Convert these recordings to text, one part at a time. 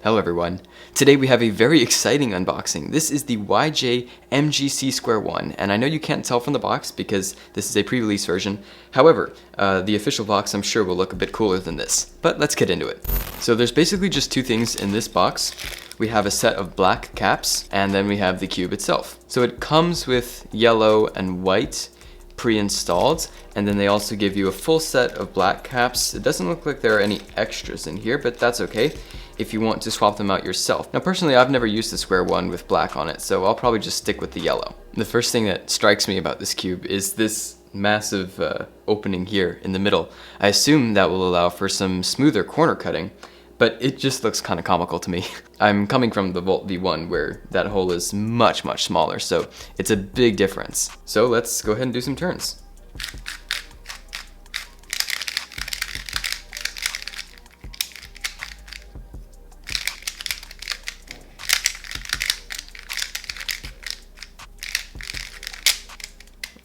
Hello everyone. Today we have a very exciting unboxing. This is the YJ MGC Square-1, and I know you can't tell from the box because this is a pre-release version. However, the official box I'm sure will look a bit cooler than this. But let's get into it. So there's basically just two things in this box. We have a set of black caps, and then we have the cube itself. So it comes with yellow and white pre-installed, and then they also give you a full set of black caps. It doesn't look like there are any extras in here, but that's okay if you want to swap them out yourself. Now personally, I've never used the Square-1 with black on it, so I'll probably just stick with the yellow. The first thing that strikes me about this cube is this massive opening here in the middle. I assume that will allow for some smoother corner cutting, but it just looks kind of comical to me. I'm coming from the Volt V1 where that hole is much smaller, so it's a big difference. So let's go ahead and do some turns.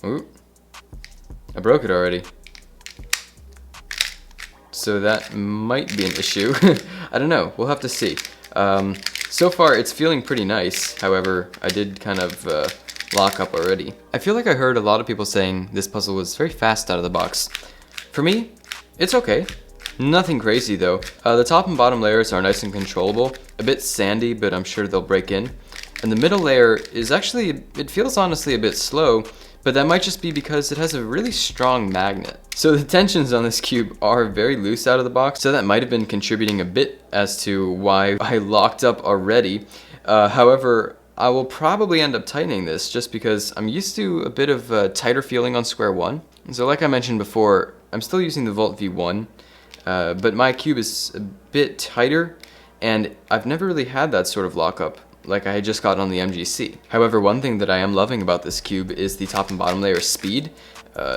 Ooh, I broke it already. So that might be an issue. I don't know, we'll have to see. So far it's feeling pretty nice, however, I did kind of lock up already. I feel like I heard a lot of people saying this puzzle was very fast out of the box. For me, it's okay. Nothing crazy though. The top and bottom layers are nice and controllable, a bit sandy, but I'm sure they'll break in. And the middle layer is actually, it feels honestly a bit slow, but that might just be because it has a really strong magnet. So the tensions on this cube are very loose out of the box, so that might have been contributing a bit as to why I locked up already. However, I will probably end up tightening this just because I'm used to a bit of a tighter feeling on Square-1. So like I mentioned before, I'm still using the Volt V1, but my cube is a bit tighter, and I've never really had that sort of lockup like I had just got on the MGC. However, one thing that I am loving about this cube is the top and bottom layer speed.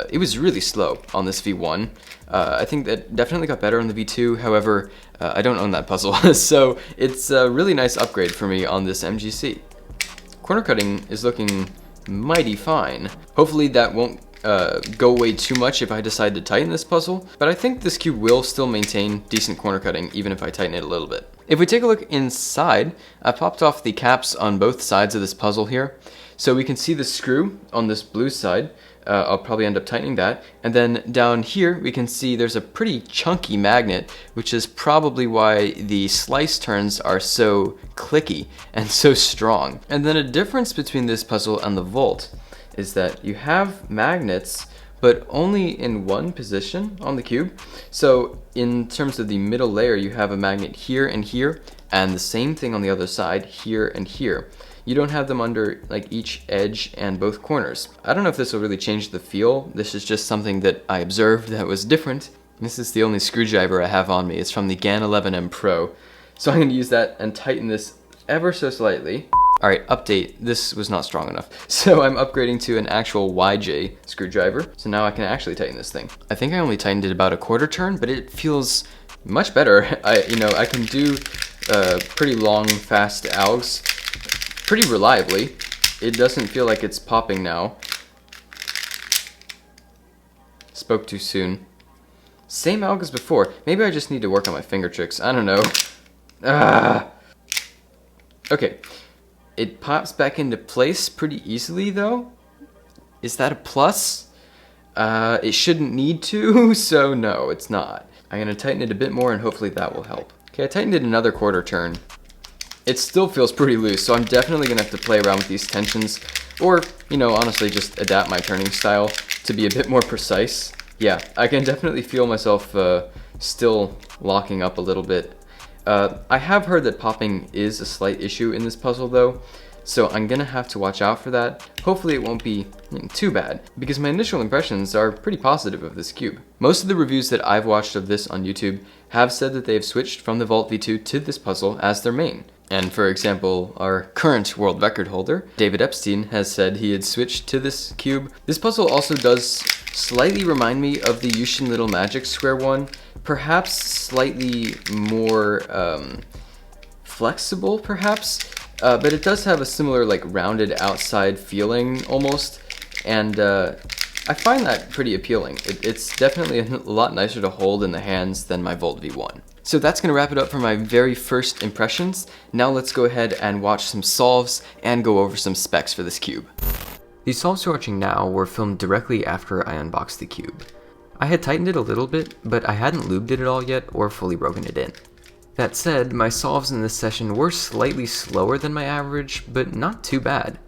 It was really slow on this V1. I think that definitely got better on the V2, however, I don't own that puzzle, so it's a really nice upgrade for me on this MGC. Corner cutting is looking mighty fine. Hopefully that won't go away too much if I decide to tighten this puzzle, but I think this cube will still maintain decent corner cutting even if I tighten it a little bit. If we take a look inside, I popped off the caps on both sides of this puzzle here, so we can see the screw on this blue side. I'll probably end up tightening that, and then down here we can see there's a pretty chunky magnet, which is probably why the slice turns are so clicky and so strong. And then a difference between this puzzle and the Volt is that you have magnets, but only in one position on the cube. So in terms of the middle layer, you have a magnet here and here, and the same thing on the other side, here and here. You don't have them under like each edge and both corners. I don't know if this will really change the feel. This is just something that I observed that was different. This is the only screwdriver I have on me. It's from the GAN 11M Pro. So I'm gonna use that and tighten this ever so slightly. Alright, update. This was not strong enough. So I'm upgrading to an actual YJ screwdriver. So now I can actually tighten this thing. I think I only tightened it about a quarter turn, but it feels much better. I can do pretty long, fast algs pretty reliably. It doesn't feel like it's popping now. Spoke too soon. Same alg as before. Maybe I just need to work on my finger tricks. I don't know. Okay. It pops back into place pretty easily though. Is that a plus? It shouldn't need to, so no, it's not. I'm gonna tighten it a bit more and hopefully that will help. Okay, I tightened it another quarter turn. It still feels pretty loose, so I'm definitely gonna have to play around with these tensions, or, honestly just adapt my turning style to be a bit more precise. Yeah, I can definitely feel myself still locking up a little bit. I have heard that popping is a slight issue in this puzzle though, so I'm gonna have to watch out for that. Hopefully it won't be too bad, because my initial impressions are pretty positive of this cube. Most of the reviews that I've watched of this on YouTube have said that they've switched from the Volt V2 to this puzzle as their main. And for example, our current world record holder, David Epstein, has said he had switched to this cube. This puzzle also does slightly remind me of the Yushin Little Magic Square-1, perhaps slightly more flexible, perhaps, but it does have a similar like rounded outside feeling almost, and I find that pretty appealing. It's definitely a lot nicer to hold in the hands than my Volt V1. So that's going to wrap it up for my very first impressions. Now let's go ahead and watch some solves and go over some specs for this cube. These solves you're watching now were filmed directly after I unboxed the cube. I had tightened it a little bit, but I hadn't lubed it at all yet or fully broken it in. That said, my solves in this session were slightly slower than my average, but not too bad.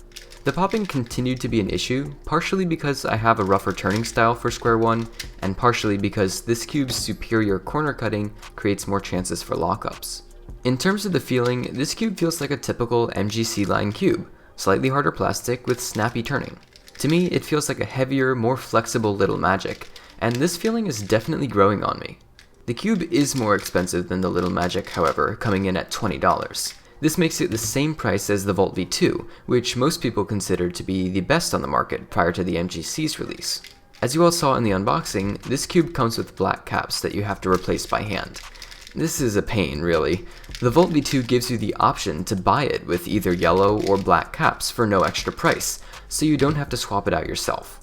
The popping continued to be an issue, partially because I have a rougher turning style for Square-1, and partially because this cube's superior corner cutting creates more chances for lockups. In terms of the feeling, this cube feels like a typical MGC line cube, slightly harder plastic with snappy turning. To me, it feels like a heavier, more flexible Little Magic, and this feeling is definitely growing on me. The cube is more expensive than the Little Magic, however, coming in at $20. This makes it the same price as the Volt V2, which most people consider to be the best on the market prior to the MGC's release. As you all saw in the unboxing, this cube comes with black caps that you have to replace by hand. This is a pain, really. The Volt V2 gives you the option to buy it with either yellow or black caps for no extra price, so you don't have to swap it out yourself.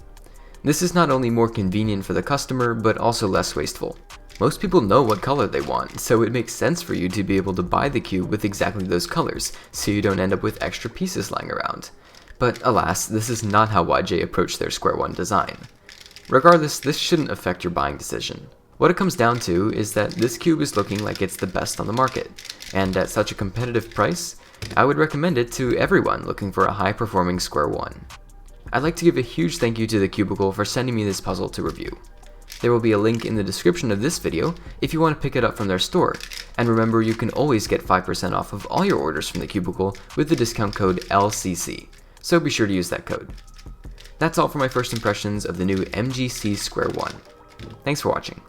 This is not only more convenient for the customer, but also less wasteful. Most people know what color they want, so it makes sense for you to be able to buy the cube with exactly those colors, so you don't end up with extra pieces lying around. But alas, this is not how YJ approached their Square-1 design. Regardless, this shouldn't affect your buying decision. What it comes down to is that this cube is looking like it's the best on the market, and at such a competitive price, I would recommend it to everyone looking for a high-performing Square-1. I'd like to give a huge thank you to TheCubicle for sending me this puzzle to review. There will be a link in the description of this video if you want to pick it up from their store, and remember you can always get 5% off of all your orders from TheCubicle with the discount code LCC, so be sure to use that code. That's all for my first impressions of the new MGC Square-1. Thanks for watching.